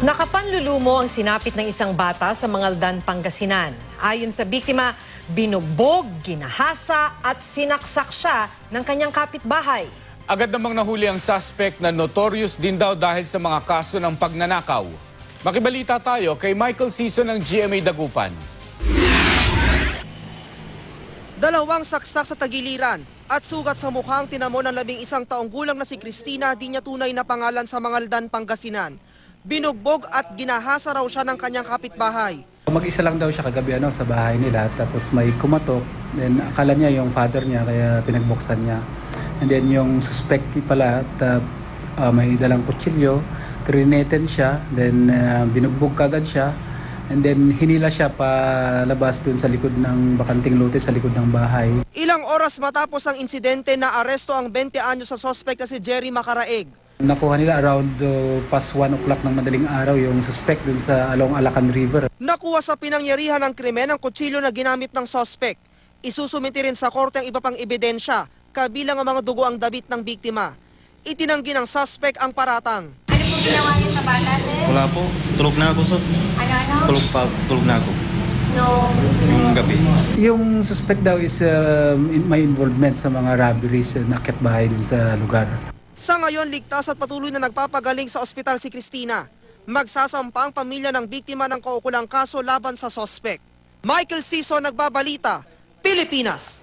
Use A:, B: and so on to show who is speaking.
A: Nakapanlulumo ang sinapit ng isang bata sa Mangaldan, Pangasinan. Ayon sa biktima, binugbog, ginahasa at sinaksak siya ng kanyang kapitbahay.
B: Agad namang nahuli ang suspect na notorious din daw dahil sa mga kaso ng pagnanakaw. Makibalita tayo kay Michael Season ng GMA Dagupan.
C: Dalawang saksak sa tagiliran at sugat sa mukhang tinamo ng 11 taong gulang na si Cristina, di niya tunay na pangalan, sa Mangaldan, Pangasinan. Binugbog at ginahasa raw siya ng kanyang kapitbahay.
D: Mag-isa lang daw siya kagabi sa bahay nila, tapos may kumatok. Then akala niya yung father niya, kaya pinagbuksan niya. And then yung suspect pala, may dalang kutsilyo, trineten siya, then binugbog kagad siya. And then hinila siya palabas dun sa likod ng bakanting lote sa likod ng bahay.
C: Ilang oras matapos ang insidente, na aresto ang 20 anyos sa suspect na si Jerry Macaraeg.
D: Nakuha nila around past 1 o'clock ng madaling araw yung suspect dun sa along Alacan River.
C: Nakuha sa pinangyarihan ng krimen ang kutsilyo na ginamit ng suspect. Isusumiti rin sa korte ang iba pang ebidensya, kabilang ang mga dugo ang dabit ng biktima. Itinanggi ng suspect ang paratang.
E: Ano po ginawa niyo sa bata, sir?
F: Wala po. Tulog na ako, sir.
E: Ano?
F: Tulog na ako.
E: No.
F: Gabi.
D: Yung suspect daw is may involvement sa mga robberies na akyat bahay dun sa lugar.
C: Sa ngayon, ligtas at patuloy na nagpapagaling sa ospital si Cristina. Magsasampa ang pamilya ng biktima ng kaukulang kaso laban sa suspect. Michael Season, Nagbabalita, Pilipinas.